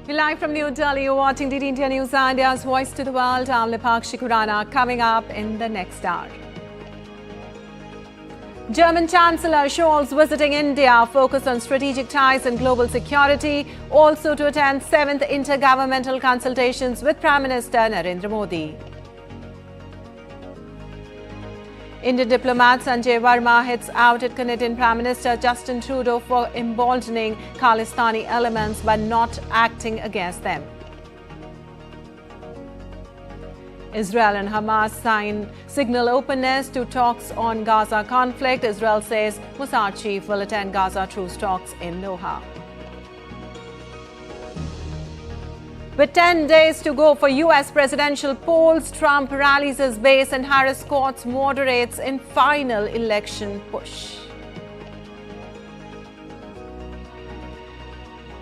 We're live from New Delhi. You're watching DD India News, India's voice to the world. I'm Lipakshi Khurana. Coming up in the next hour. German Chancellor Scholz visiting India, focus on strategic ties and global security. Also to attend 7th intergovernmental consultations with Prime Minister Narendra Modi. Indian diplomat Sanjay Verma hits out at Canadian Prime Minister Justin Trudeau for emboldening Khalistani elements by not acting against them. Israel and Hamas signal openness to talks on Gaza conflict. Israel says Mossad chief will attend Gaza truce talks in Doha. With 10 days to go for U.S. presidential polls, Trump rallies his base and Harris courts moderates in final election push.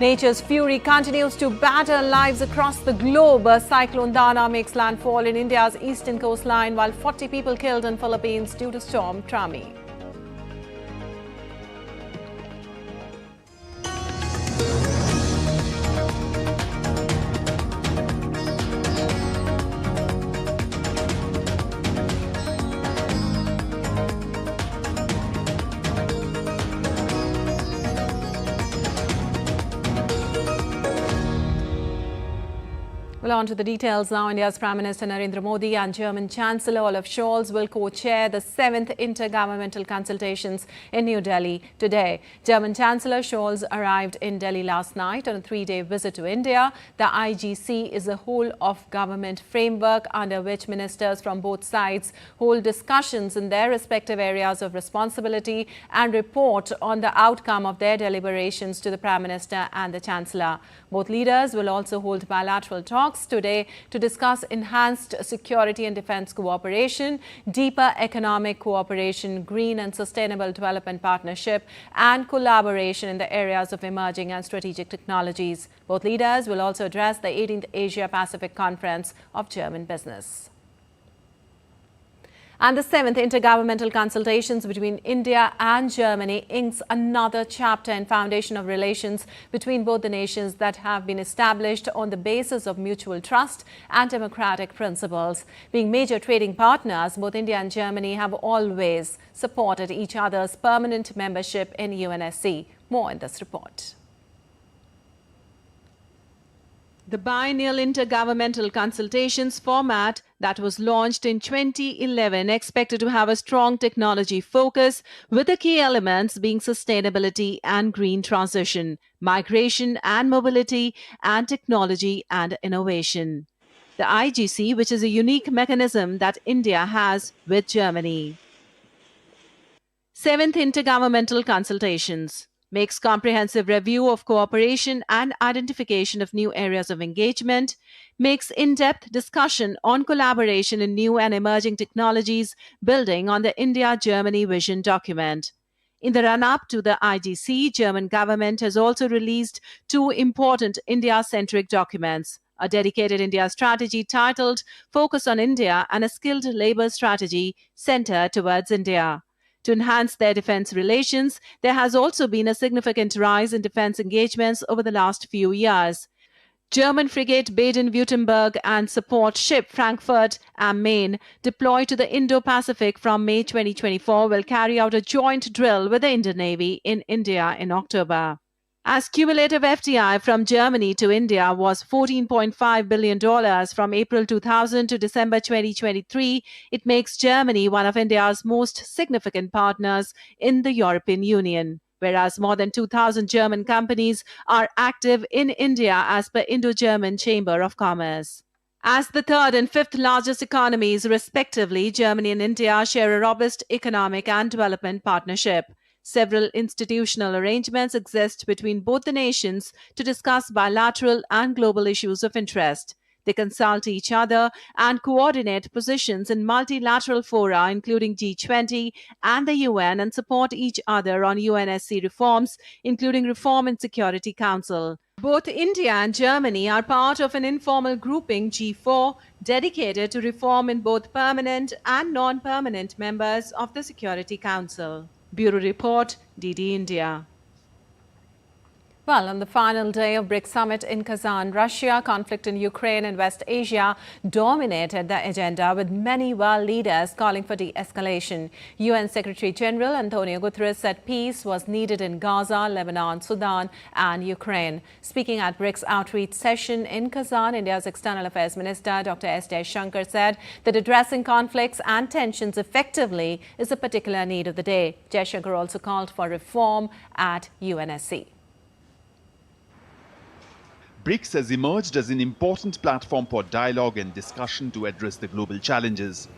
Nature's fury continues to batter lives across the globe. Cyclone Dana makes landfall in India's eastern coastline, while 40 people killed in Philippines due to Storm Trami. Well, on to the details now. India's Prime Minister Narendra Modi and German Chancellor Olaf Scholz will co-chair the 7th intergovernmental consultations in New Delhi today. German Chancellor Scholz arrived in Delhi last night on a 3-day visit to India. The IGC is a whole-of-government framework under which ministers from both sides hold discussions in their respective areas of responsibility and report on the outcome of their deliberations to the Prime Minister and the Chancellor. Both leaders will also hold bilateral talks today to discuss enhanced security and defense cooperation, deeper economic cooperation, green and sustainable development partnership, and collaboration in the areas of emerging and strategic technologies. Both leaders will also address the 18th Asia-Pacific Conference of German Business. And the 7th intergovernmental consultations between India and Germany inks another chapter in foundation of relations between both the nations that have been established on the basis of mutual trust and democratic principles. Being major trading partners, both India and Germany have always supported each other's permanent membership in UNSC. More in this report. The biennial intergovernmental consultations format that was launched in 2011 expected to have a strong technology focus, with the key elements being sustainability and green transition, migration and mobility, and technology and innovation. The IGC, which is a unique mechanism that India has with Germany. 7th intergovernmental consultations makes comprehensive review of cooperation and identification of new areas of engagement, makes in-depth discussion on collaboration in new and emerging technologies, building on the India-Germany vision document. In the run-up to the IGC, German government has also released 2 important India-centric documents: a dedicated India strategy titled Focus on India and a skilled labour strategy centred towards India. To enhance their defence relations, there has also been a significant rise in defence engagements over the last few years. German frigate Baden-Württemberg and support ship Frankfurt am Main, deployed to the Indo-Pacific from May 2024, will carry out a joint drill with the Indian Navy in India in October. As cumulative FDI from Germany to India was $14.5 billion from April 2000 to December 2023, it makes Germany one of India's most significant partners in the European Union, whereas more than 2,000 German companies are active in India as per Indo-German Chamber of Commerce. As the third and fifth largest economies, respectively, Germany and India share a robust economic and development partnership. Several institutional arrangements exist between both the nations to discuss bilateral and global issues of interest. They consult each other and coordinate positions in multilateral fora, including G20 and the UN, and support each other on UNSC reforms, including reform in Security Council. Both India and Germany are part of an informal grouping, G4, dedicated to reform in both permanent and non-permanent members of the Security Council. Bureau Report, DD India. Well, on the final day of BRICS summit in Kazan, Russia, conflict in Ukraine and West Asia dominated the agenda, with many world leaders calling for de-escalation. UN Secretary General Antonio Guterres said peace was needed in Gaza, Lebanon, Sudan and Ukraine. Speaking at BRICS outreach session in Kazan, India's External Affairs Minister Dr. S. Jaishankar said that addressing conflicts and tensions effectively is a particular need of the day. Jaishankar also called for reform at UNSC. BRICS has emerged as an important platform for dialogue and discussion to address the global challenges.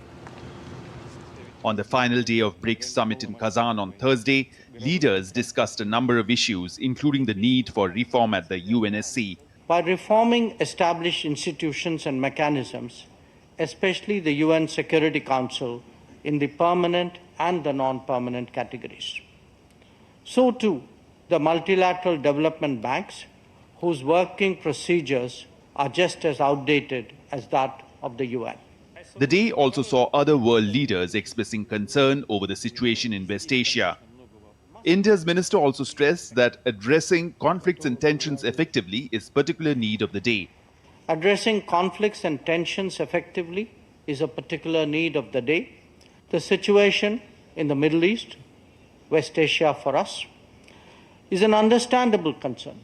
On the final day of BRICS summit in Kazan on Thursday, leaders discussed a number of issues, including the need for reform at the UNSC. By reforming established institutions and mechanisms, especially the UN Security Council in the permanent and the non-permanent categories. So too, the multilateral development banks, whose working procedures are just as outdated as that of the UN. The day also saw other world leaders expressing concern over the situation in West Asia. India's minister also stressed that addressing conflicts and tensions effectively is a particular need of the day. Addressing conflicts and tensions effectively is a particular need of the day. The situation in the Middle East, West Asia for us, is an understandable concern.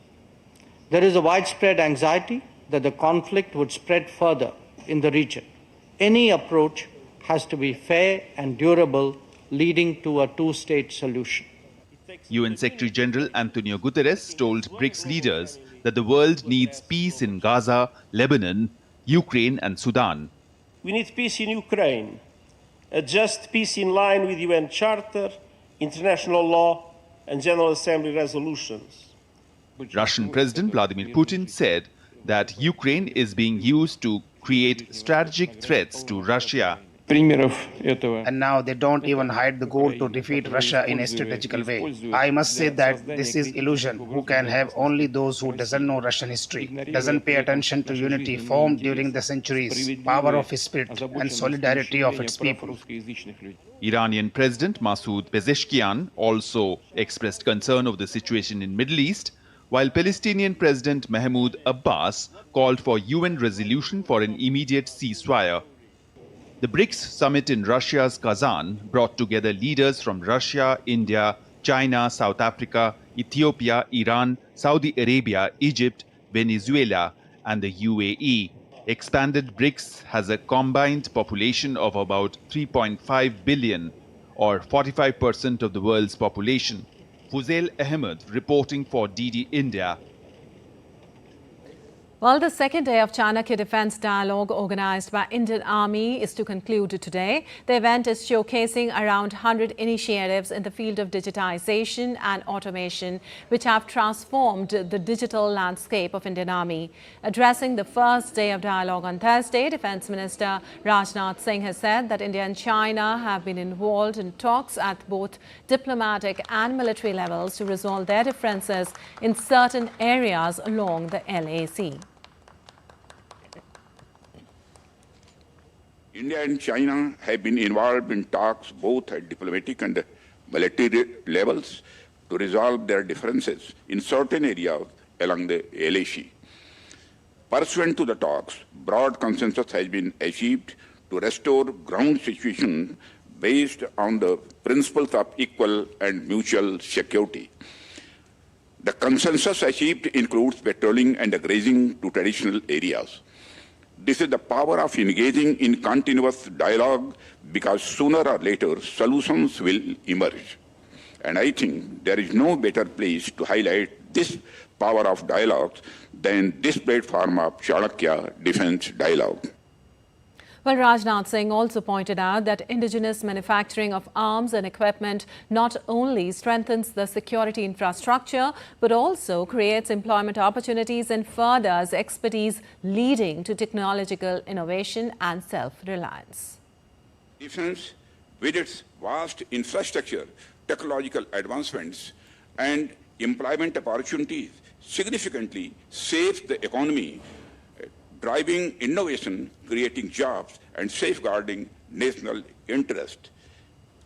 There is a widespread anxiety that the conflict would spread further in the region. Any approach has to be fair and durable, leading to a two-state solution. UN Secretary General Antonio Guterres told BRICS leaders that the world needs peace in Gaza, Lebanon, Ukraine and Sudan. We need peace in Ukraine, a just peace in line with UN Charter, international law and General Assembly resolutions. Russian President Vladimir Putin said that Ukraine is being used to create strategic threats to Russia. And now they don't even hide the goal to defeat Russia in a strategical way. I must say that this is illusion. Who can have only those who doesn't know Russian history, doesn't pay attention to unity formed during the centuries, power of its spirit and solidarity of its people. Iranian President Masoud Pezeshkian also expressed concern over the situation in Middle East, while Palestinian President Mahmoud Abbas called for UN resolution for an immediate ceasefire. The BRICS summit in Russia's Kazan brought together leaders from Russia, India, China, South Africa, Ethiopia, Iran, Saudi Arabia, Egypt, Venezuela, and the UAE. Expanded BRICS has a combined population of about 3.5 billion, or 45% of the world's population. Fuzail Ahmed reporting for DD India. Well, the second day of Chanakya Defence Dialogue organised by Indian Army is to conclude today. The event is showcasing around 100 initiatives in the field of digitisation and automation, which have transformed the digital landscape of Indian Army. Addressing the first day of dialogue on Thursday, Defence Minister Rajnath Singh has said that India and China have been involved in talks at both diplomatic and military levels to resolve their differences in certain areas along the LAC. India and China have been involved in talks both at diplomatic and military levels to resolve their differences in certain areas along the LAC. Pursuant to the talks, broad consensus has been achieved to restore ground situation based on the principles of equal and mutual security. The consensus achieved includes patrolling and grazing to traditional areas. This is the power of engaging in continuous dialogue, because sooner or later solutions will emerge. And I think there is no better place to highlight this power of dialogue than this platform of Chanakya Defence Dialogue. Well, Rajnath Singh also pointed out that indigenous manufacturing of arms and equipment not only strengthens the security infrastructure, but also creates employment opportunities and furthers expertise, leading to technological innovation and self-reliance. Defence, with its vast infrastructure, technological advancements and employment opportunities, significantly saves the economy, driving innovation, creating jobs, and safeguarding national interest.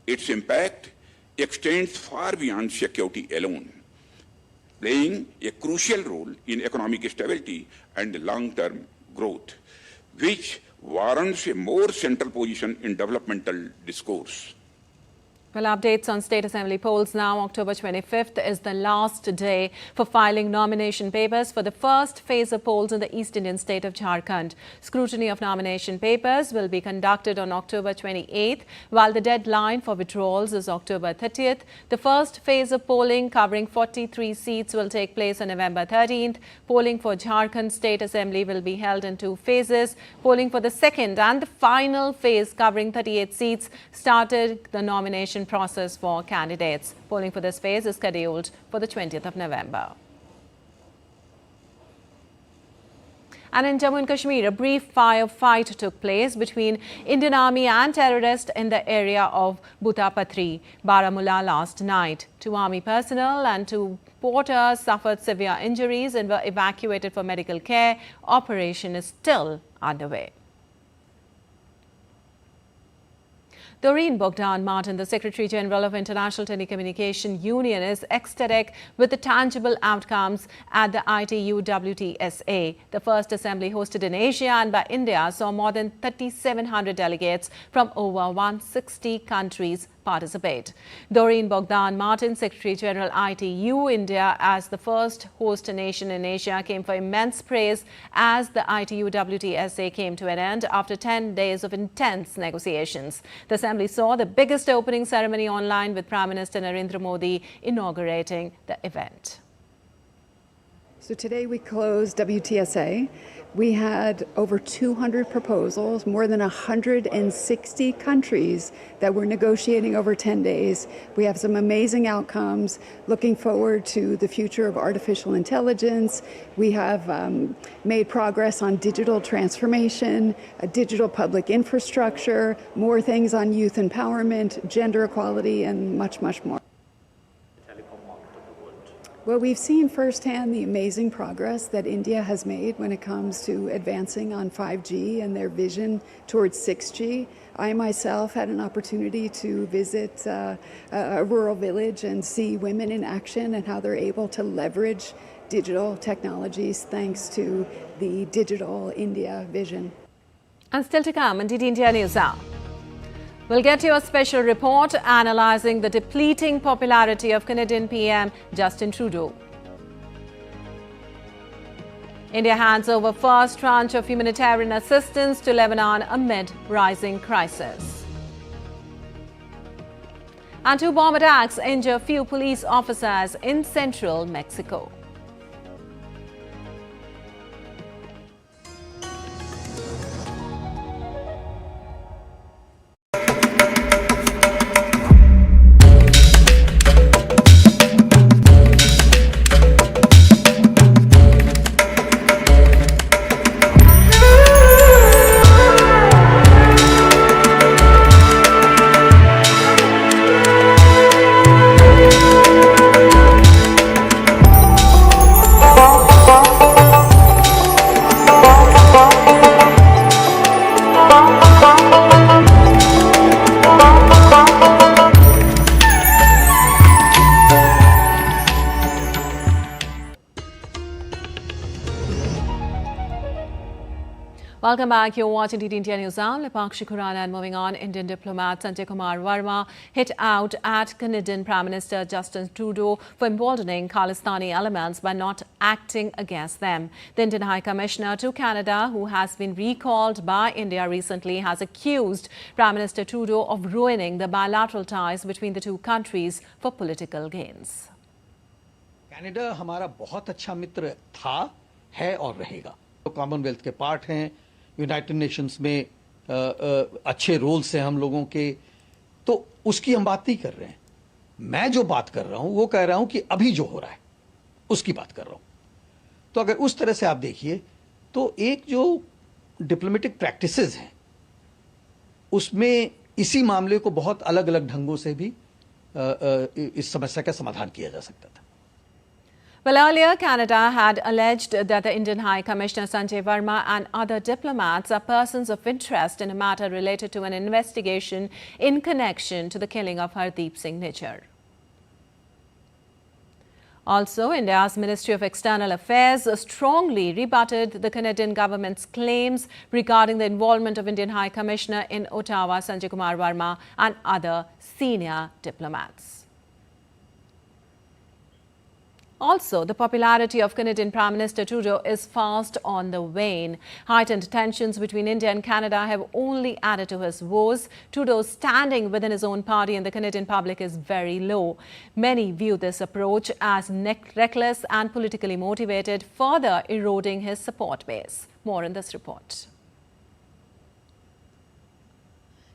Its impact extends far beyond security alone. playing a crucial role in economic stability and long-term growth, which warrants a more central position in developmental discourse. Well, updates on State Assembly polls now. October 25th is the last day for filing nomination papers for the first phase of polls in the East Indian state of Jharkhand. Scrutiny of nomination papers will be conducted on October 28th, while the deadline for withdrawals is October 30th. The first phase of polling, covering 43 seats, will take place on November 13th. Polling for Jharkhand State Assembly will be held in 2 phases. Polling for the second and the final phase, covering 38 seats, started the nomination process for candidates. Polling for this phase is scheduled for the 20th of November. And in Jammu and Kashmir, a brief firefight took place between Indian Army and terrorists in the area of Butapatri, Baramulla last night. 2 Army personnel and 2 porters suffered severe injuries and were evacuated for medical care. Operation is still underway. Doreen Bogdan-Martin, the Secretary General of International Telecommunication Union, is ecstatic with the tangible outcomes at the ITU WTSA. The first assembly hosted in Asia and by India saw more than 3,700 delegates from over 160 countries participate. Doreen Bogdan-Martin, Secretary General ITU India, as the first host nation in Asia, came for immense praise as the ITU WTSA came to an end after 10 days of intense negotiations. The assembly saw the biggest opening ceremony online, with Prime Minister Narendra Modi inaugurating the event. So today we closed WTSA. We had over 200 proposals, more than 160 countries that we're negotiating over 10 days. We have some amazing outcomes, looking forward to the future of artificial intelligence. We have made progress on digital transformation, digital public infrastructure, more things on youth empowerment, gender equality, and much, much more. Well, we've seen firsthand the amazing progress that India has made when it comes to advancing on 5G and their vision towards 6G. I myself had an opportunity to visit a rural village and see women in action and how they're able to leverage digital technologies thanks to the Digital India vision. And still to come on DD India News Hour. We'll get you a special report analysing the depleting popularity of Canadian PM Justin Trudeau. India hands over first tranche of humanitarian assistance to Lebanon amid rising crisis. And 2 bomb attacks injure few police officers in central Mexico. Welcome back. You're watching DD India News Hour. Lipakshi Khurana. And moving on, Indian diplomat Sanjay Kumar Verma hit out at Canadian Prime Minister Justin Trudeau for emboldening Khalistani elements by not acting against them. The Indian High Commissioner to Canada, who has been recalled by India recently, has accused Prime Minister Trudeau of ruining the bilateral ties between the two countries for political gains. Canada हमारा बहुत अच्छा मित्र था, है और रहेगा. तो Commonwealth के part हैं, यूनाइटेड नेशंस में अच्छे रोल्स हैं हम लोगों के, तो उसकी हम बात नहीं कर रहे हैं. मैं जो बात कर रहा हूं वो कह रहा हूं कि अभी जो हो रहा है उसकी बात कर रहा हूं. तो अगर उस तरह से आप देखिए तो एक जो डिप्लोमेटिक प्रैक्टिसेस हैं उसमें इसी मामले को बहुत अलग अलग ढंगों से भी इस समस्या का समाधान किया जा सकता था. Well, earlier, Canada had alleged that the Indian High Commissioner Sanjay Verma and other diplomats are persons of interest in a matter related to an investigation in connection to the killing of Hardeep Singh Nijjar. Also, India's Ministry of External Affairs strongly rebutted the Canadian government's claims regarding the involvement of Indian High Commissioner in Ottawa, Sanjay Kumar Verma, and other senior diplomats. Also, the popularity of Canadian Prime Minister Trudeau is fast on the wane. Heightened tensions between India and Canada have only added to his woes. Trudeau's standing within his own party and the Canadian public is very low. Many view this approach as reckless and politically motivated, further eroding his support base. More in this report.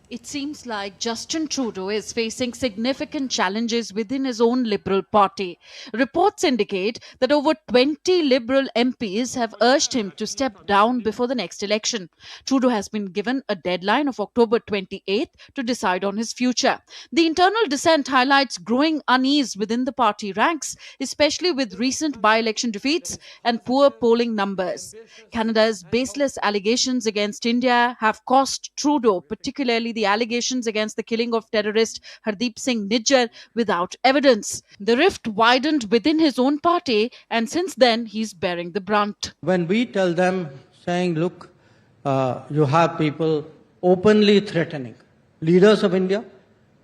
It seems like Justin Trudeau is facing significant challenges within his own Liberal Party. Reports indicate that over 20 Liberal MPs have urged him to step down before the next election. Trudeau has been given a deadline of October 28th to decide on his future. The internal dissent highlights growing unease within the party ranks, especially with recent by-election defeats and poor polling numbers. Canada's baseless allegations against India have cost Trudeau, particularly the allegations against the killing of terrorist Hardeep Singh Nijjar, without evidence. The rift widened within his own party, and since then he's bearing the brunt. When we tell them, saying, look, you have people openly threatening leaders of India,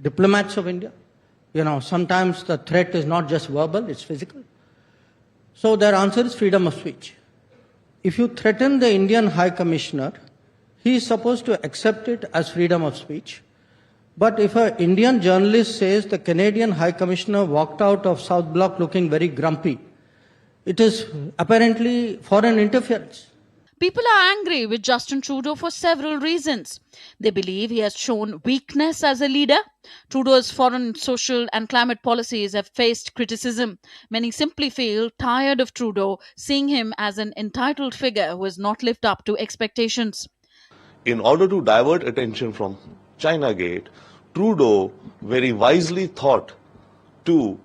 diplomats of India, sometimes the threat is not just verbal, it's physical. So their answer is freedom of speech. If you threaten the Indian High Commissioner, he is supposed to accept it as freedom of speech. But if an Indian journalist says the Canadian High Commissioner walked out of South Block looking very grumpy, it is apparently foreign interference. People are angry with Justin Trudeau for several reasons. They believe he has shown weakness as a leader. Trudeau's foreign, social and climate policies have faced criticism. Many simply feel tired of Trudeau, seeing him as an entitled figure who has not lived up to expectations. In order to divert attention from China Gate, Trudeau very wisely thought to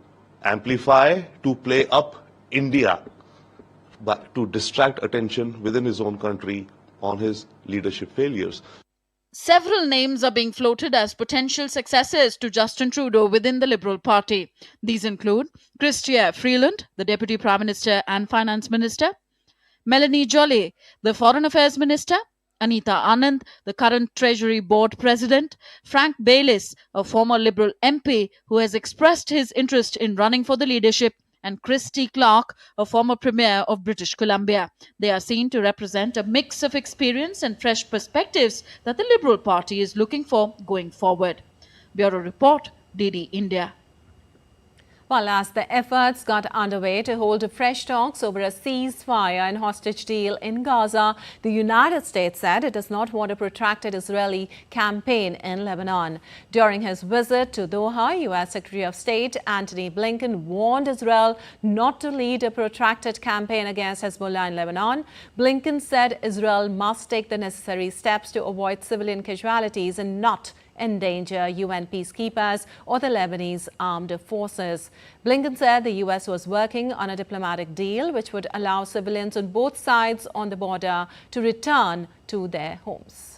amplify, to play up India, but to distract attention within his own country on his leadership failures. Several names are being floated as potential successors to Justin Trudeau within the Liberal Party. These include Chrystia Freeland, the Deputy Prime Minister and Finance Minister, Melanie Joly, the Foreign Affairs Minister, Anita Anand, the current Treasury Board President, Frank Baylis, a former Liberal MP who has expressed his interest in running for the leadership, and Christy Clark, a former Premier of British Columbia. They are seen to represent a mix of experience and fresh perspectives that the Liberal Party is looking for going forward. Bureau Report, DD India. Well, as the efforts got underway to hold fresh talks over a ceasefire and hostage deal in Gaza, the United States said it does not want a protracted Israeli campaign in Lebanon. During his visit to Doha, U.S. Secretary of State Antony Blinken warned Israel not to lead a protracted campaign against Hezbollah in Lebanon. Blinken said Israel must take the necessary steps to avoid civilian casualties and not endanger UN peacekeepers or the Lebanese armed forces. Blinken said the U.S. was working on a diplomatic deal which would allow civilians on both sides on the border to return to their homes.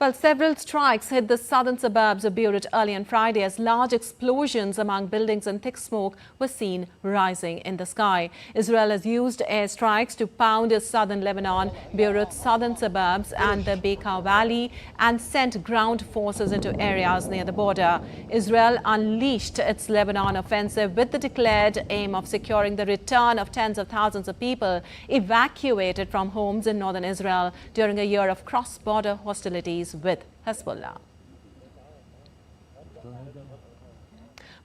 Well, several strikes hit the southern suburbs of Beirut early on Friday as large explosions among buildings and thick smoke were seen rising in the sky. Israel has used airstrikes to pound southern Lebanon, Beirut's southern suburbs and the Bekaa Valley and sent ground forces into areas near the border. Israel unleashed its Lebanon offensive with the declared aim of securing the return of tens of thousands of people evacuated from homes in northern Israel during a year of cross-border hostilities with Hezbollah.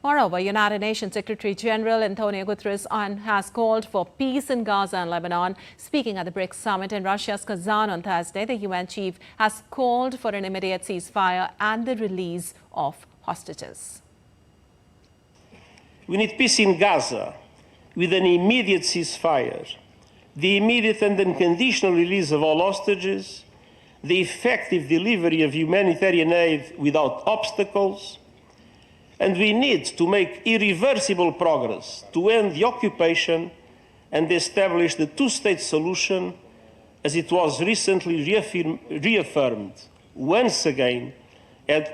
Moreover, United Nations Secretary General Antonio Guterres has called for peace in Gaza and Lebanon. Speaking at the BRICS summit in Russia's Kazan on Thursday, the UN chief has called for an immediate ceasefire and the release of hostages. We need peace in Gaza with an immediate ceasefire, the immediate and unconditional release of all hostages, the effective delivery of humanitarian aid without obstacles, and we need to make irreversible progress to end the occupation and establish the two-state solution as it was recently reaffirmed once again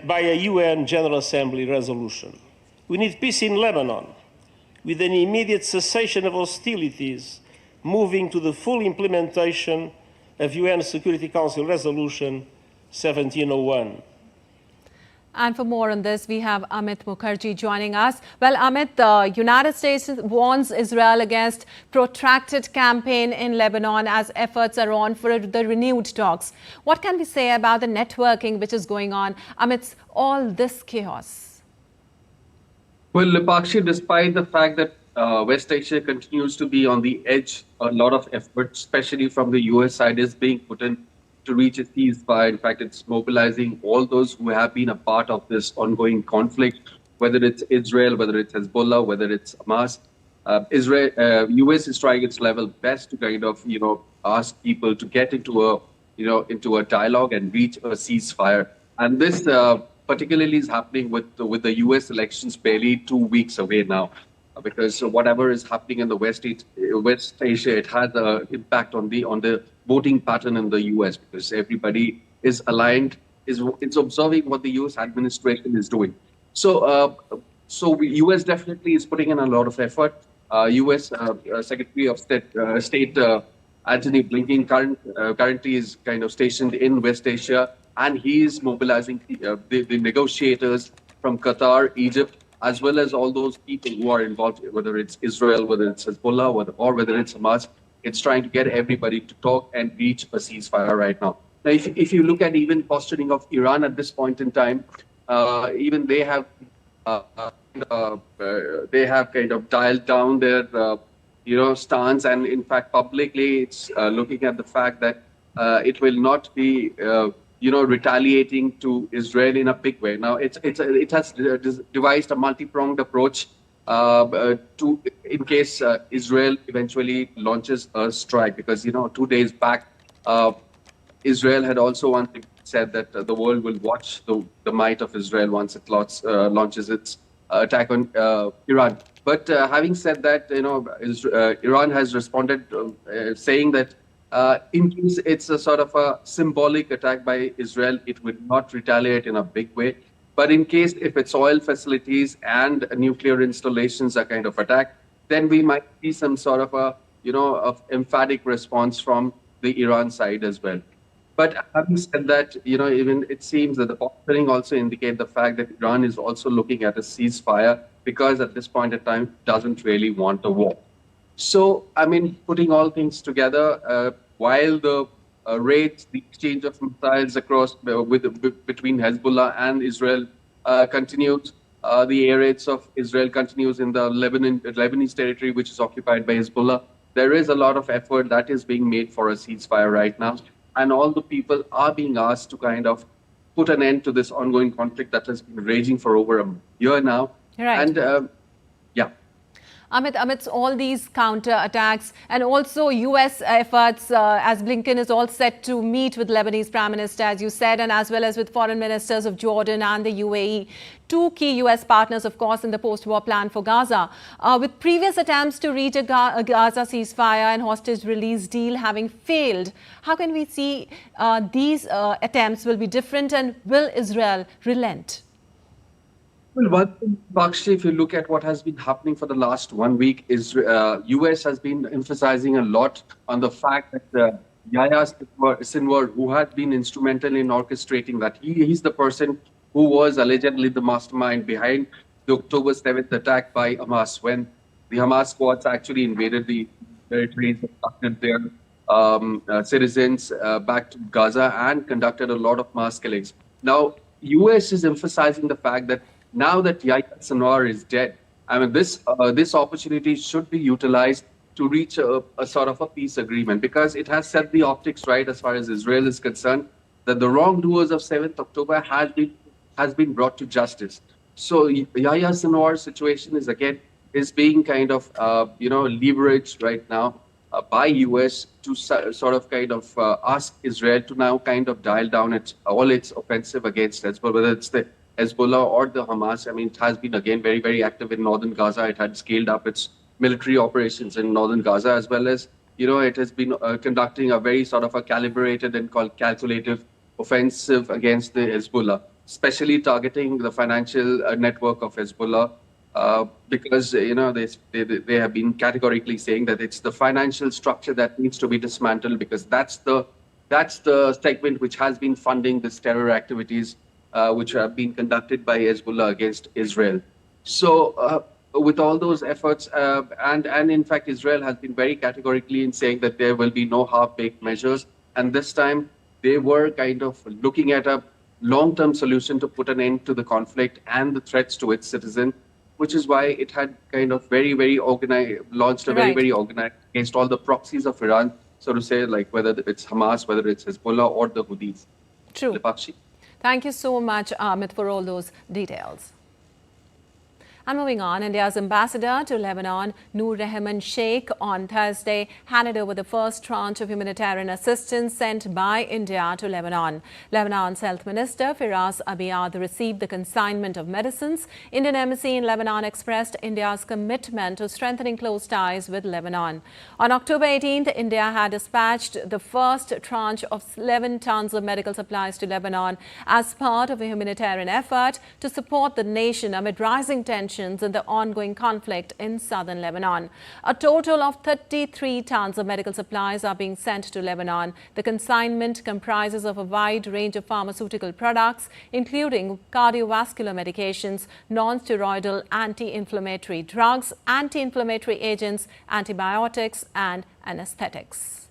by a UN General Assembly resolution. We need peace in Lebanon, with an immediate cessation of hostilities, moving to the full implementation of UN Security Council Resolution 1701. And for more on this, we have Amit Mukherjee joining us. Well, Amit, the United States warns Israel against protracted campaign in Lebanon as efforts are on for the renewed talks. What can we say about the networking which is going on amidst all this chaos? Well, Lipakshi, despite the fact that West Asia continues to be on the edge, a lot of effort, especially from the US side, is being put in to reach a ceasefire. In fact, it's mobilizing all those who have been a part of this ongoing conflict, whether it's Israel, whether it's Hezbollah, whether it's Hamas. US is trying its level best to kind of, ask people to get into a dialogue and reach a ceasefire. And this particularly is happening with the US elections barely 2 weeks away now, because whatever is happening in the West Asia, it has an impact on the voting pattern in the US, because everybody is aligned, it's observing what the US administration is doing. So US definitely is putting in a lot of effort. US Secretary of State Antony Blinken currently is kind of stationed in West Asia, and he is mobilizing the negotiators from Qatar, Egypt, as well as all those people who are involved, whether it's Israel, whether it's Hezbollah, or whether it's Hamas. It's trying to get everybody to talk and reach a ceasefire right now. Now, if you look at even posturing of Iran at this point in time, even they have kind of dialed down their stance, and in fact publicly it's looking at the fact that it will not be retaliating to Israel in a big way. Now it has devised a multi-pronged approach to in case Israel eventually launches a strike, because 2 days back Israel had also said that the world will watch the might of Israel once it launches its attack on Iran. But having said that, Iran has responded saying that in case it's a sort of a symbolic attack by Israel, it would not retaliate in a big way. But in case if its oil facilities and nuclear installations are kind of attacked, then we might see some sort of a of emphatic response from the Iran side as well. But having said that, even it seems that the posturing also indicate the fact that Iran is also looking at a ceasefire, because at this point in time doesn't really want a war. So, I mean, putting all things together, while the raids, the exchange of missiles across between Hezbollah and Israel continues, the air raids of Israel continues in the Lebanese territory, which is occupied by Hezbollah. There is a lot of effort that is being made for a ceasefire right now. And all the people are being asked to kind of put an end to this ongoing conflict that has been raging for over a year now. Right. And yeah. Amit, amidst all these counter-attacks and also US efforts, as Blinken is all set to meet with Lebanese Prime Minister, as you said, and as well as with foreign ministers of Jordan and the UAE, two key US partners, of course, in the post-war plan for Gaza. With previous attempts to reach a Gaza ceasefire and hostage release deal having failed, how can we see these attempts will be different, and will Israel relent? Well, one thing, Bakshi, if you look at what has been happening for the last 1 week, is US has been emphasizing a lot on the fact that Yahya Sinwar, who had been instrumental in orchestrating that, he's the person who was allegedly the mastermind behind the October 7th attack by Hamas, when the Hamas squads actually invaded the territories, abducted their citizens back to Gaza and conducted a lot of mass killings. Now, US is emphasizing the fact that now that Yahya Sinwar is dead, I mean, this opportunity should be utilized to reach a sort of a peace agreement, because it has set the optics right as far as Israel is concerned, that the wrongdoers of 7th October has been brought to justice. So Yahya Sinwar's situation is being kind of leveraged right now by US to sort of kind of ask Israel to now kind of dial down all its offensive against Hezbollah, whether it's the Hezbollah or the Hamas. I mean, it has been again very, very active in northern Gaza. It had scaled up its military operations in northern Gaza, as well as, it has been conducting a very sort of a calibrated and calculative offensive against the Hezbollah, especially targeting the financial network of Hezbollah because they have been categorically saying that it's the financial structure that needs to be dismantled, because that's the segment which has been funding this terror activities which have been conducted by Hezbollah against Israel. So with all those efforts, and in fact Israel has been very categorically in saying that there will be no half-baked measures, and this time they were kind of looking at a long-term solution to put an end to the conflict and the threats to its citizens, which is why it had kind of very organized, launched a very organized against all the proxies of Iran, so to say, like whether it's Hamas, whether it's Hezbollah or the Houthis. True. Lipakshi. Thank you so much, Amit, for all those details. And moving on, India's ambassador to Lebanon, Noor Rehman Sheikh, on Thursday handed over the first tranche of humanitarian assistance sent by India to Lebanon. Lebanon's Health Minister Firas Abiad received the consignment of medicines. Indian Embassy in Lebanon expressed India's commitment to strengthening close ties with Lebanon. On October 18th, India had dispatched the first tranche of 11 tons of medical supplies to Lebanon as part of a humanitarian effort to support the nation amid rising tensions in the ongoing conflict in southern Lebanon. A total of 33 tons of medical supplies are being sent to Lebanon. The consignment comprises of a wide range of pharmaceutical products, including cardiovascular medications, non-steroidal anti-inflammatory drugs, anti-inflammatory agents, antibiotics, and anesthetics.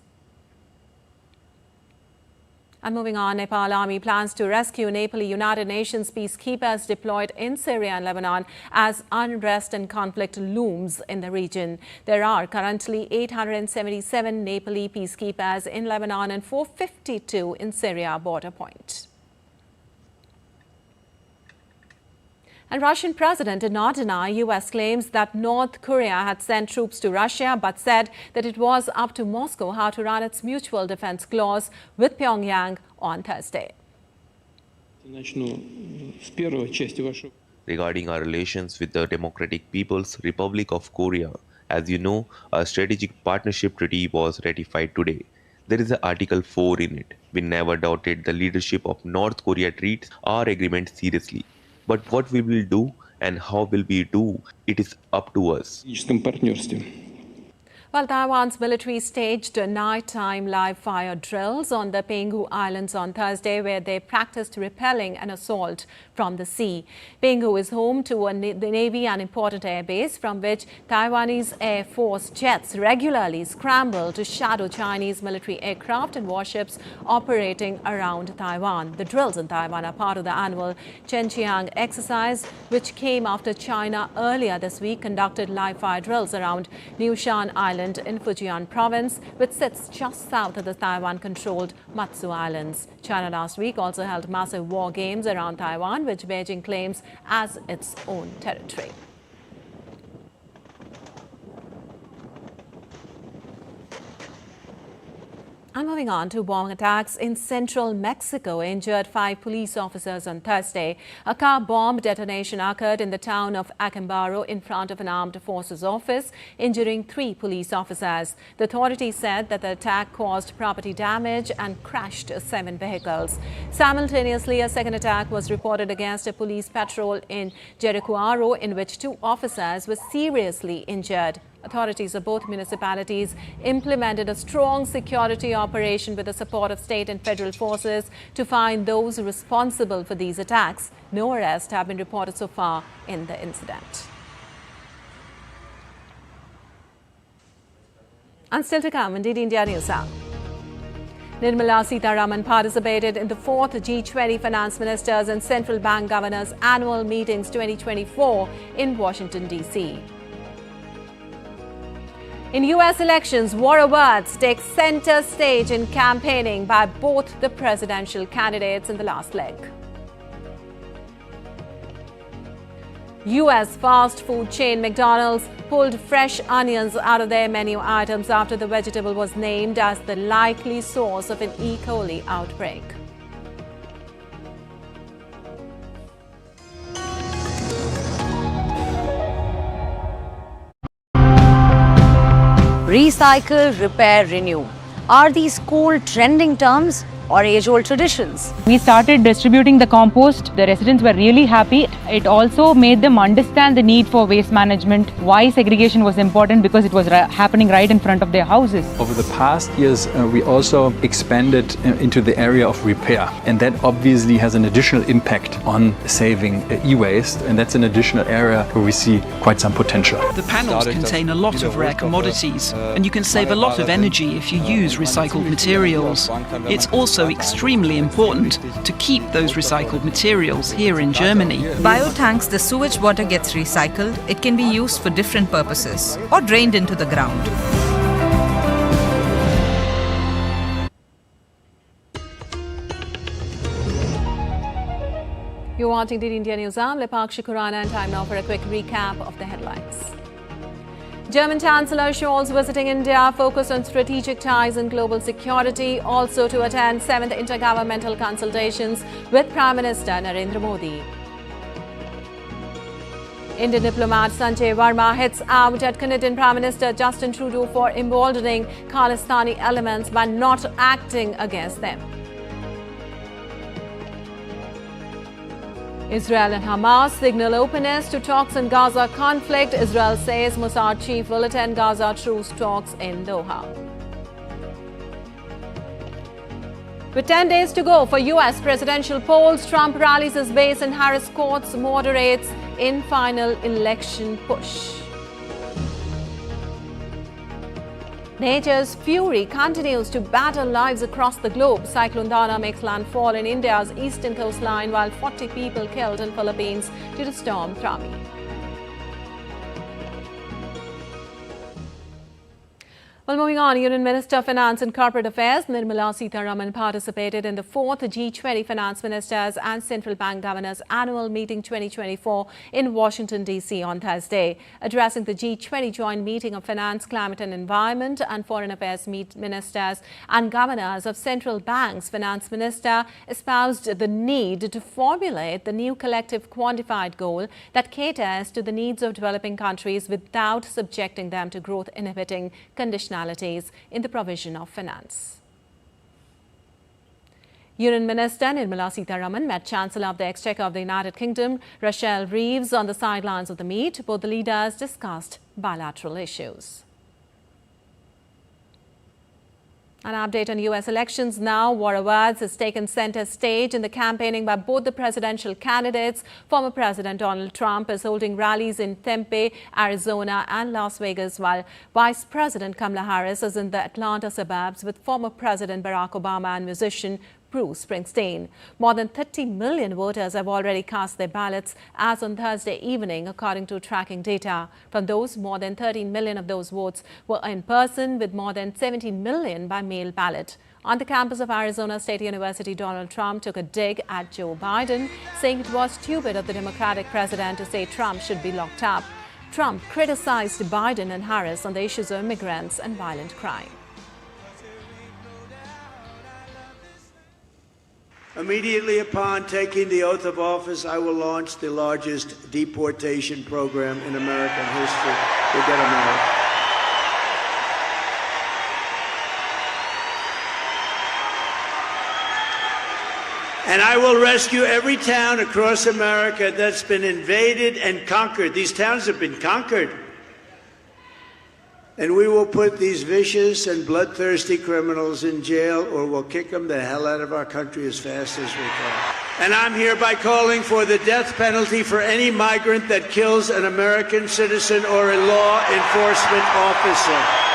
And moving on, Nepal Army plans to rescue Nepali United Nations peacekeepers deployed in Syria and Lebanon as unrest and conflict looms in the region. There are currently 877 Nepali peacekeepers in Lebanon and 452 in Syria border point. And Russian president did not deny U.S. claims that North Korea had sent troops to Russia, but said that it was up to Moscow how to run its mutual defense clause with Pyongyang on Thursday. Regarding our relations with the Democratic People's Republic of Korea, as you know, a strategic partnership treaty was ratified today. There is an Article 4 in it. We never doubted the leadership of North Korea treats our agreement seriously. But what we will do and how will we do, it is up to us. Well, Taiwan's military staged nighttime live fire drills on the Penghu Islands on Thursday, where they practiced repelling an assault from the sea. Penghu is home to the Navy, an important airbase from which Taiwanese Air Force jets regularly scramble to shadow Chinese military aircraft and warships operating around Taiwan. The drills in Taiwan are part of the annual Chenqiang exercise, which came after China earlier this week conducted live fire drills around Newshan Island in Fujian province, which sits just south of the Taiwan-controlled Matsu Islands. China last week also held massive war games around Taiwan, which Beijing claims as its own territory. And moving on to bomb attacks in central Mexico injured 5 police officers on Thursday. A car bomb detonation occurred in the town of Acambaro in front of an armed forces office, injuring 3 police officers. The authorities said that the attack caused property damage and crashed 7 vehicles. Simultaneously, a second attack was reported against a police patrol in Jericoaro, in which 2 officers were seriously injured. Authorities of both municipalities implemented a strong security operation with the support of state and federal forces to find those responsible for these attacks. No arrests have been reported so far in the incident. And still to come, indeed, India News Hour. Nirmala Sitharaman participated in the 4th G20 Finance Ministers and Central Bank Governors Annual Meetings 2024 in Washington, D.C. In U.S. elections, war words take center stage in campaigning by both the presidential candidates in the last leg. U.S. fast food chain McDonald's pulled fresh onions out of their menu items after the vegetable was named as the likely source of an E. coli outbreak. Recycle, repair, renew. Are these cool trending terms? or age-old traditions. We started distributing the compost. The residents were really happy. It also made them understand the need for waste management, why segregation was important, because it was happening right in front of their houses. Over the past years, we also expanded into the area of repair, and that obviously has an additional impact on saving e-waste, and that's an additional area where we see quite some potential. The panels contain a lot of rare commodities, and you can save a lot of energy if you use recycled materials. It's also extremely important to keep those recycled materials here in Germany. Biotanks, the sewage water gets recycled. It can be used for different purposes or drained into the ground. You're watching DD India News. I'm Lepakshi Khurana, and time now for a quick recap of the headlines. German Chancellor Scholz visiting India, focused on strategic ties and global security, also to attend 7th intergovernmental consultations with Prime Minister Narendra Modi. Indian diplomat Sanjay Verma hits out at Canadian Prime Minister Justin Trudeau for emboldening Khalistani elements by not acting against them. Israel and Hamas signal openness to talks in Gaza conflict. Israel says Mossad chief will attend Gaza truce talks in Doha. With 10 days to go for U.S. presidential polls, Trump rallies his base and Harris courts moderates in final election push. Nature's fury continues to batter lives across the globe. Cyclone Dana makes landfall in India's eastern coastline, while 40 people killed in Philippines due to Storm Trami. Well, moving on, Union Minister of Finance and Corporate Affairs Nirmala Sitharaman participated in the 4th G20 Finance Ministers and Central Bank Governors Annual Meeting 2024 in Washington, D.C. on Thursday. Addressing the G20 joint meeting of Finance, Climate and Environment and Foreign Affairs Ministers and Governors of Central Banks, Finance Minister espoused the need to formulate the new collective quantified goal that caters to the needs of developing countries without subjecting them to growth-inhibiting conditions in the provision of finance. Union Minister Nirmala Sitharaman met Chancellor of the Exchequer of the United Kingdom, Rachel Reeves, on the sidelines of the meet. Both the leaders discussed bilateral issues. An update on U.S. elections now. War of words has taken center stage in the campaigning by both the presidential candidates. Former President Donald Trump is holding rallies in Tempe, Arizona and Las Vegas, while Vice President Kamala Harris is in the Atlanta suburbs with former President Barack Obama and musician Bruce Springsteen. More than 30 million voters have already cast their ballots as on Thursday evening, according to tracking data. From those, more than 13 million of those votes were in person, with more than 17 million by mail ballot. On the campus of Arizona State University, Donald Trump took a dig at Joe Biden, saying it was stupid of the Democratic president to say Trump should be locked up. Trump criticized Biden and Harris on the issues of immigrants and violent crime. Immediately upon taking the oath of office, I will launch the largest deportation program in American history. We'll get them out. And I will rescue every town across America that's been invaded and conquered. These towns have been conquered. And we will put these vicious and bloodthirsty criminals in jail, or we'll kick them the hell out of our country as fast as we can. And I'm hereby calling for the death penalty for any migrant that kills an American citizen or a law enforcement officer.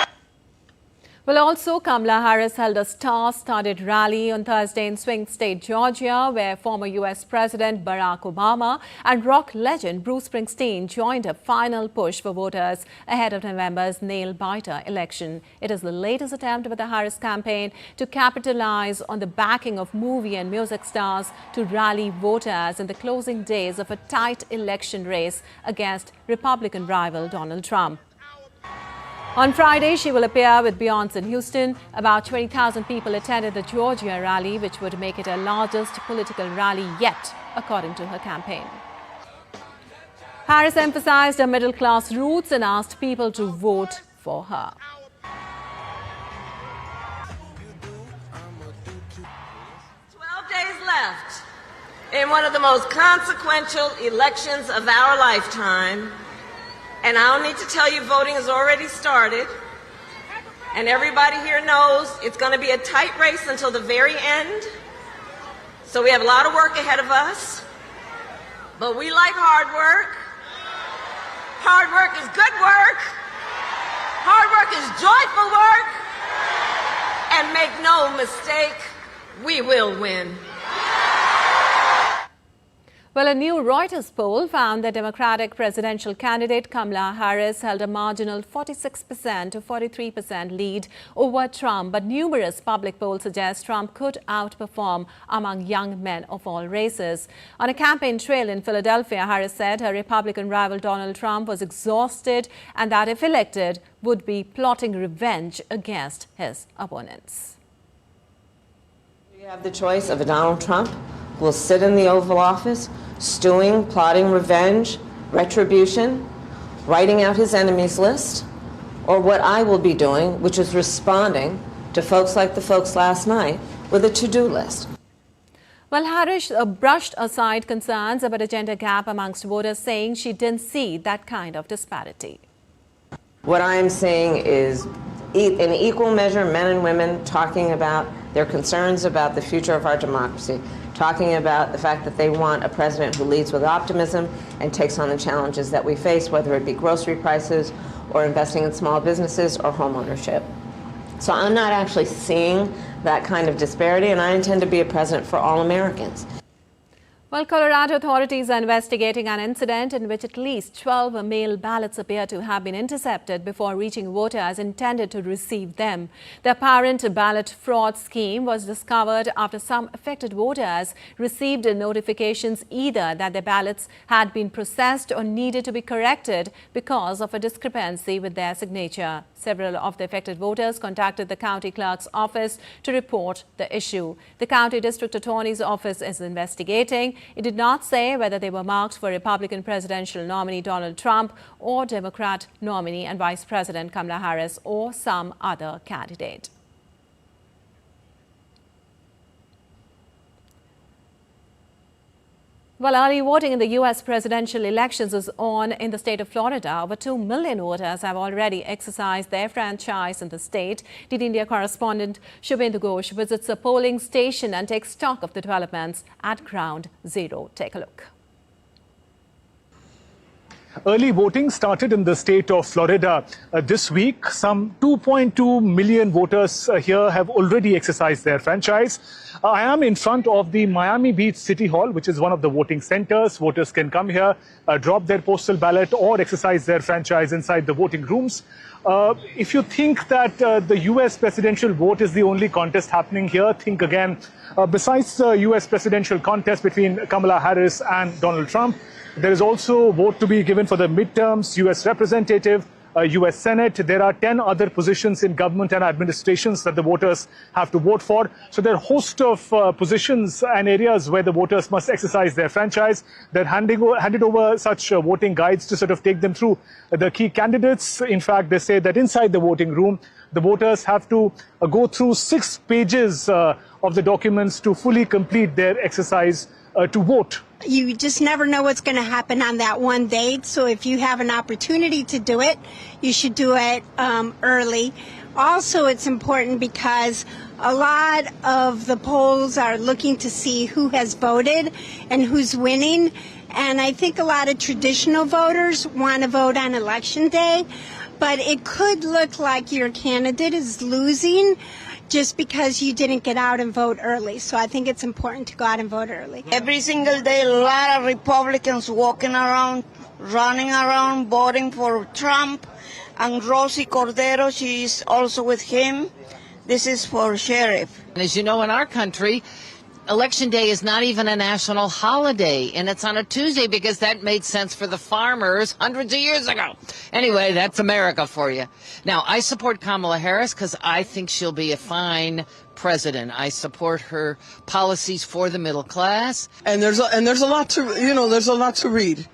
Well, also, Kamala Harris held a star-studded rally on Thursday in swing state Georgia, where former U.S. President Barack Obama and rock legend Bruce Springsteen joined a final push for voters ahead of November's nail-biter election. It is the latest attempt by the Harris campaign to capitalize on the backing of movie and music stars to rally voters in the closing days of a tight election race against Republican rival Donald Trump. On Friday, she will appear with Beyonce in Houston. About 20,000 people attended the Georgia rally, which would make it her largest political rally yet, according to her campaign. Harris emphasized her middle-class roots and asked people to vote for her. left in one of the most consequential elections of our lifetime. And I don't need to tell you, voting has already started. And everybody here knows it's going to be a tight race until the very end. So we have a lot of work ahead of us. But we like hard work. Hard work is good work. Hard work is joyful work. And make no mistake, we will win. Well, a new Reuters poll found that Democratic presidential candidate Kamala Harris held a marginal 46% to 43% lead over Trump, but numerous public polls suggest Trump could outperform among young men of all races. On a campaign trail in Philadelphia, Harris said her Republican rival Donald Trump was exhausted and that if elected, would be plotting revenge against his opponents. You have the choice of a Donald Trump who will sit in the Oval Office, stewing, plotting revenge, retribution, writing out his enemies list, or what I will be doing, which is responding to folks like the folks last night with a to-do list. Well, Harris brushed aside concerns about a gender gap amongst voters, saying she didn't see that kind of disparity. What I am saying is, in equal measure, men and women talking about their concerns about the future of our democracy, talking about the fact that they want a president who leads with optimism and takes on the challenges that we face, whether it be grocery prices or investing in small businesses or home ownership. So I'm not actually seeing that kind of disparity, and I intend to be a president for all Americans. Well, Colorado authorities are investigating an incident in which at least 12 mail ballots appear to have been intercepted before reaching voters intended to receive them. The apparent ballot fraud scheme was discovered after some affected voters received notifications either that their ballots had been processed or needed to be corrected because of a discrepancy with their signature. Several of the affected voters contacted the county clerk's office to report the issue. The county district attorney's office is investigating. It did not say whether they were marked for Republican presidential nominee Donald Trump or Democrat nominee and Vice President Kamala Harris or some other candidate. Well, early voting in the U.S. presidential elections is on in the state of Florida. Over 2 million voters have already exercised their franchise in the state. DD India correspondent Shubhendu Ghosh visits a polling station and takes stock of the developments at Ground Zero. Take a look. Early voting started in the state of Florida this week. Some 2.2 million voters here have already exercised their franchise. I am in front of the Miami Beach City Hall, which is one of the voting centers. Voters can come here, drop their postal ballot or exercise their franchise inside the voting rooms. If you think that the U.S. presidential vote is the only contest happening here, think again. Besides the U.S. presidential contest between Kamala Harris and Donald Trump, there is also a vote to be given for the midterms, U.S. representative, U.S. Senate. There are 10 other positions in government and administrations that the voters have to vote for. So there are a host of positions and areas where the voters must exercise their franchise. They're handed over such voting guides to sort of take them through the key candidates. In fact, they say that inside the voting room, the voters have to go through 6 pages of the documents to fully complete their exercise to vote. You just never know what's going to happen on that one date. So if you have an opportunity to do it, you should do it early. Also, it's important because a lot of the polls are looking to see who has voted and who's winning. And I think a lot of traditional voters want to vote on election day. But it could look like your candidate is losing just because you didn't get out and vote early. So I think it's important to go out and vote early. Every single day, a lot of Republicans walking around, running around, voting for Trump. And Rosie Cordero, she's also with him. This is for sheriff. As you know, in our country, Election Day is not even a national holiday, and it's on a Tuesday because that made sense for the farmers hundreds of years ago. Anyway, that's America for you. Now, I support Kamala Harris because I think she'll be a fine president. I support her policies for the middle class. And there's a lot to read,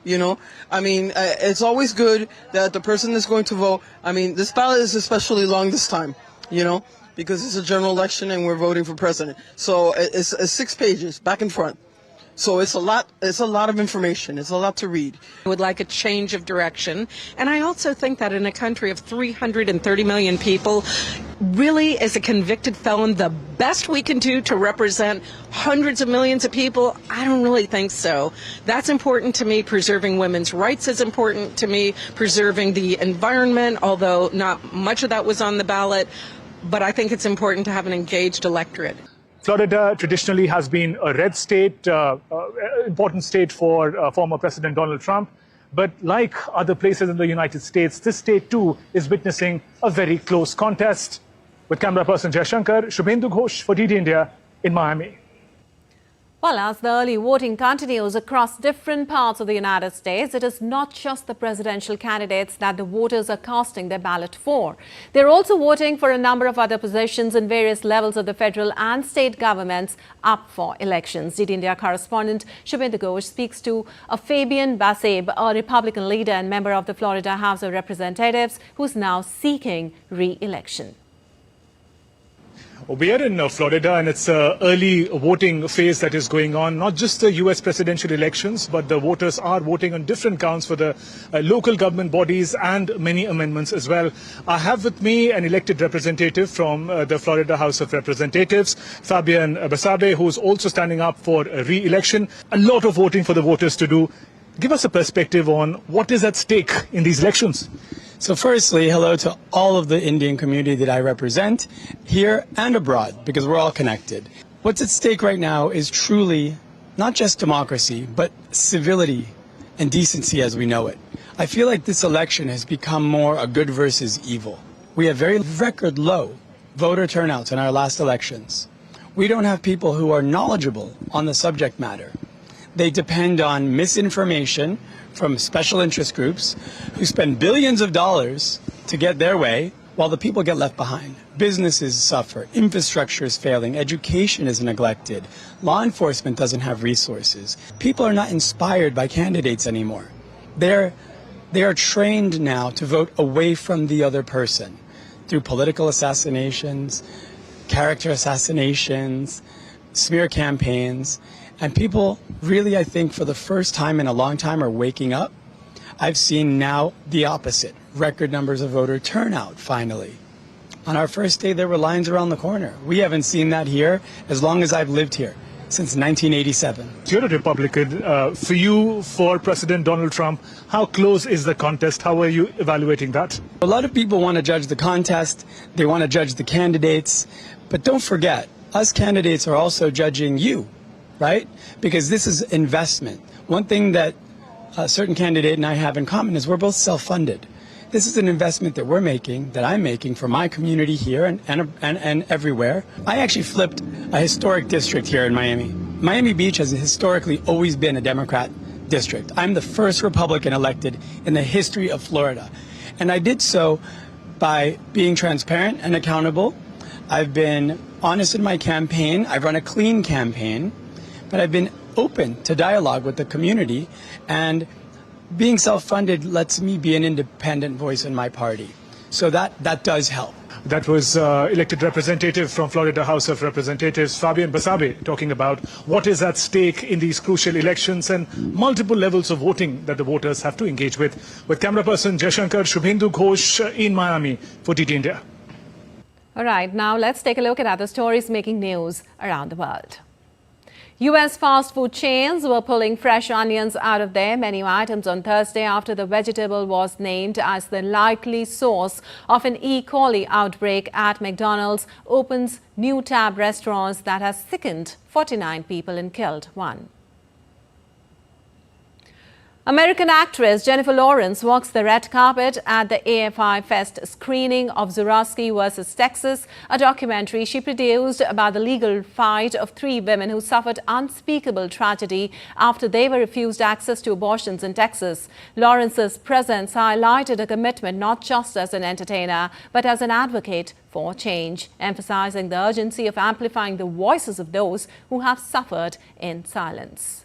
I mean, it's always good that the person is going to vote. I mean, this ballot is especially long this time, because it's a general election and we're voting for president. So it's 6 pages back and front. So it's a lot of information. It's a lot to read. I would like a change of direction. And I also think that in a country of 330 million people, really, as a convicted felon, the best we can do to represent hundreds of millions of people, I don't really think so. That's important to me. Preserving women's rights is important to me. Preserving the environment, although not much of that was on the ballot. But I think it's important to have an engaged electorate. Florida traditionally has been a red state, important state for former President Donald Trump. But like other places in the United States, this state too is witnessing a very close contest. With camera person Jaishankar, Shubhendu Ghosh for DD India in Miami. Well, as the early voting continues across different parts of the United States, it is not just the presidential candidates that the voters are casting their ballot for. They're also voting for a number of other positions in various levels of the federal and state governments up for elections. DD India correspondent Shubhendu Ghosh speaks to Fabian Baseb, a Republican leader and member of the Florida House of Representatives, who's now seeking re-election. We are in Florida, and it's an early voting phase that is going on. Not just the U.S. presidential elections, but the voters are voting on different counts for the local government bodies and many amendments as well. I have with me an elected representative from the Florida House of Representatives, Fabian Baseb, who's also standing up for re-election. A lot of voting for the voters to do. Give us a perspective on what is at stake in these elections. So firstly, hello to all of the Indian community that I represent here and abroad, because we're all connected. What's at stake right now is truly not just democracy, but civility and decency as we know it. I feel like this election has become more a good versus evil. We have very record low voter turnouts in our last elections. We don't have people who are knowledgeable on the subject matter. They depend on misinformation from special interest groups who spend billions of dollars to get their way while the people get left behind. Businesses suffer, infrastructure is failing, education is neglected, law enforcement doesn't have resources. People are not inspired by candidates anymore. They are trained now to vote away from the other person through political assassinations, character assassinations, smear campaigns. And people really, I think, for the first time in a long time are waking up. I've seen now the opposite. Record numbers of voter turnout, finally. On our first day, there were lines around the corner. We haven't seen that here as long as I've lived here, since 1987. You're a Republican. For you, for President Donald Trump, how close is the contest? How are you evaluating that? A lot of people want to judge the contest. They want to judge the candidates. But don't forget, us candidates are also judging you. Right? Because this is investment. One thing that a certain candidate and I have in common is we're both self-funded. This is an investment that we're making, that I'm making for my community here and everywhere. I actually flipped a historic district here in Miami. Miami Beach has historically always been a Democrat district. I'm the first Republican elected in the history of Florida. And I did so by being transparent and accountable. I've been honest in my campaign. I've run a clean campaign. But I've been open to dialogue with the community, and being self-funded lets me be an independent voice in my party. So that does help. That was elected representative from Florida House of Representatives, Fabian Baseb, talking about what is at stake in these crucial elections and multiple levels of voting that the voters have to engage with. With camera person Jaishankar, Shubhendu Ghosh in Miami for DD India. All right, now let's take a look at other stories making news around the world. U.S. fast food chains were pulling fresh onions out of their menu items on Thursday after the vegetable was named as the likely source of an E. coli outbreak at McDonald's opens new tab restaurants that has sickened 49 people and killed one. American actress Jennifer Lawrence walks the red carpet at the AFI Fest screening of Zurowski vs. Texas, a documentary she produced about the legal fight of 3 women who suffered unspeakable tragedy after they were refused access to abortions in Texas. Lawrence's presence highlighted a commitment not just as an entertainer, but as an advocate for change, emphasizing the urgency of amplifying the voices of those who have suffered in silence.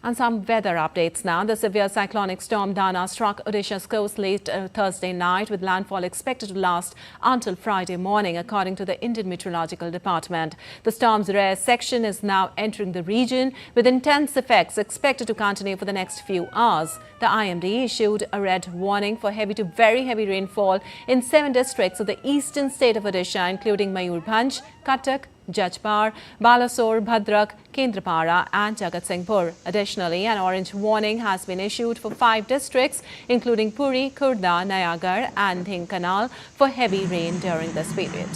And some weather updates now. The severe cyclonic storm Dana struck Odisha's coast late Thursday night, with landfall expected to last until Friday morning, according to the Indian Meteorological Department. The storm's rare section is now entering the region, with intense effects expected to continue for the next few hours. The IMD issued a red warning for heavy to very heavy rainfall in 7 districts of the eastern state of Odisha, including Mayurbhanj, Cuttack, Jajpur, Balasore, Bhadrak, Kendrapara and Jagatsinghpur. Additionally, an orange warning has been issued for 5 districts, including Puri, Khurda, Nayagar and Dhenkanal, for heavy rain during this period.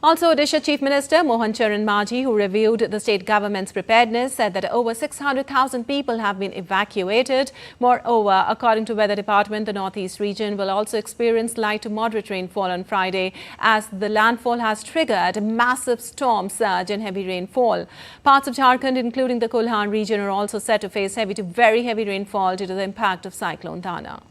Also, Odisha Chief Minister Mohan Charan Majhi, who reviewed the state government's preparedness, said that over 600,000 people have been evacuated. Moreover, according to Weather Department, the northeast region will also experience light to moderate rainfall on Friday, as the landfall has triggered a massive storm surge and heavy rainfall. Parts of Jharkhand, including the Kulhan region, are also set to face heavy to very heavy rainfall due to the impact of Cyclone Dana.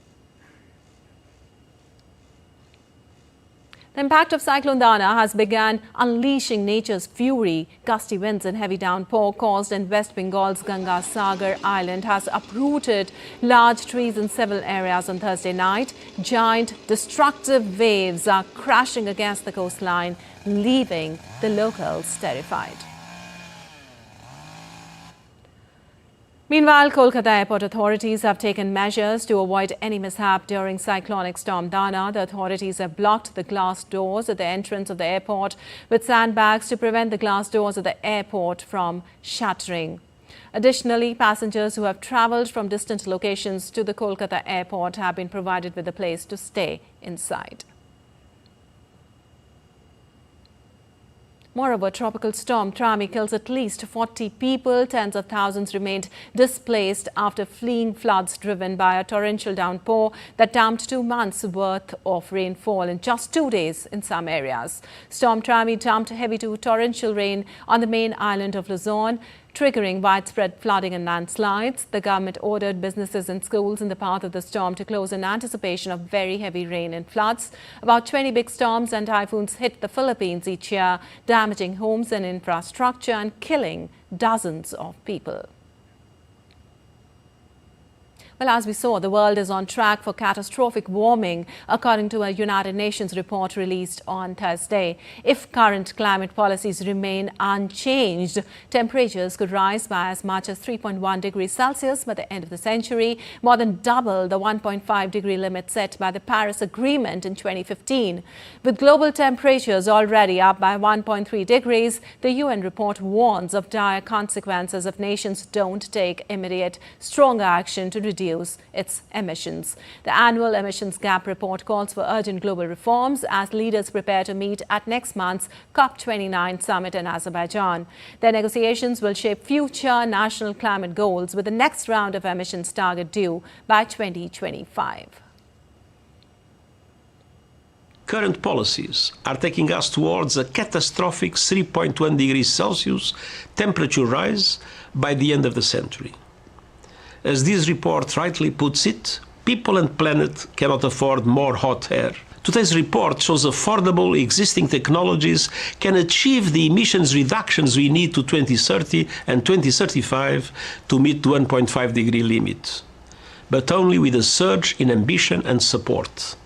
The impact of Cyclone Dana has begun unleashing nature's fury. Gusty winds and heavy downpour caused in West Bengal's Ganga Sagar Island has uprooted large trees in several areas on Thursday night. Giant destructive waves are crashing against the coastline, leaving the locals terrified. Meanwhile, Kolkata airport authorities have taken measures to avoid any mishap during cyclonic storm Dana. The authorities have blocked the glass doors at the entrance of the airport with sandbags to prevent the glass doors of the airport from shattering. Additionally, passengers who have travelled from distant locations to the Kolkata airport have been provided with a place to stay inside. Moreover, tropical storm Trami kills at least 40 people. Tens of thousands remained displaced after fleeing floods driven by a torrential downpour that dumped 2 months' worth of rainfall in just 2 days in some areas. Storm Trami dumped heavy to torrential rain on the main island of Luzon, triggering widespread flooding and landslides. The government ordered businesses and schools in the path of the storm to close in anticipation of very heavy rain and floods. About 20 big storms and typhoons hit the Philippines each year, damaging homes and infrastructure and killing dozens of people. Well, as we saw, the world is on track for catastrophic warming, according to a United Nations report released on Thursday. If current climate policies remain unchanged, temperatures could rise by as much as 3.1 degrees Celsius by the end of the century, more than double the 1.5 degree limit set by the Paris Agreement in 2015. With global temperatures already up by 1.3 degrees, the UN report warns of dire consequences if nations don't take immediate, stronger action to reduce its emissions. The annual emissions gap report calls for urgent global reforms as leaders prepare to meet at next month's COP29 summit in Azerbaijan. Their negotiations will shape future national climate goals, with the next round of emissions target due by 2025. Current policies are taking us towards a catastrophic 3.1 degrees Celsius temperature rise by the end of the century. As this report rightly puts it, people and planet cannot afford more hot air. Today's report shows affordable existing technologies can achieve the emissions reductions we need to 2030 and 2035 to meet the 1.5 degree limit, but only with a surge in ambition and support.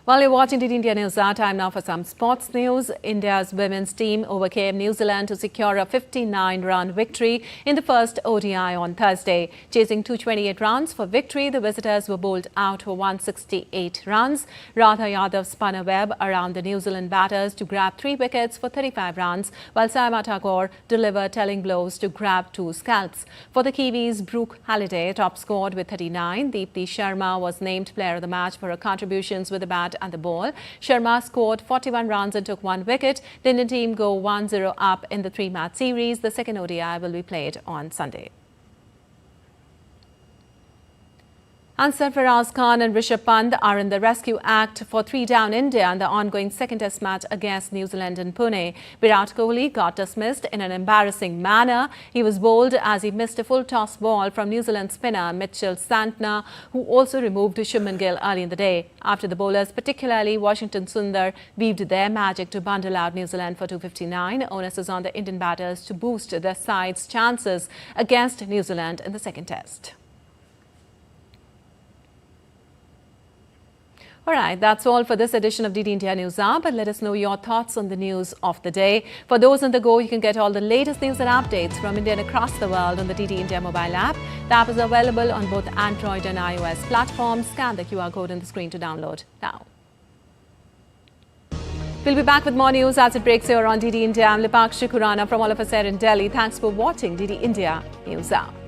While you're watching the India News Hour, time now for some sports news. India's women's team overcame New Zealand to secure a 59-run victory in the first ODI on Thursday. Chasing 228 runs for victory, the visitors were bowled out for 168 runs. Radha Yadav spun a web around the New Zealand batters to grab 3 wickets for 35 runs, while Saima Tagore delivered telling blows to grab 2 scalps. For the Kiwis, Brooke Halliday top scored with 39. Deepti Sharma was named player of the match for her contributions with the bat and the ball. Sharma scored 41 runs and took 1 wicket. The Indian team go 1-0 up in the 3-match series. The second ODI will be played on Sunday. And Sarfaraz Khan and Rishabh Pant are in the rescue act for 3 down India in the ongoing second test match against New Zealand in Pune. Virat Kohli got dismissed in an embarrassing manner. He was bowled as he missed a full toss ball from New Zealand spinner Mitchell Santner, who also removed Shubman Gill early in the day. After the bowlers, particularly Washington Sundar, weaved their magic to bundle out New Zealand for 259, onus is on the Indian batters to boost their side's chances against New Zealand in the second test. All right, that's all for this edition of DD India News Hour, but let us know your thoughts on the news of the day. For those on the go, you can get all the latest news and updates from India and across the world on the DD India mobile app. The app is available on both Android and iOS platforms. Scan the QR code on the screen to download now. We'll be back with more news as it breaks here on DD India. I'm Lipakshi Khurana from all of us here in Delhi. Thanks for watching DD India News Hour.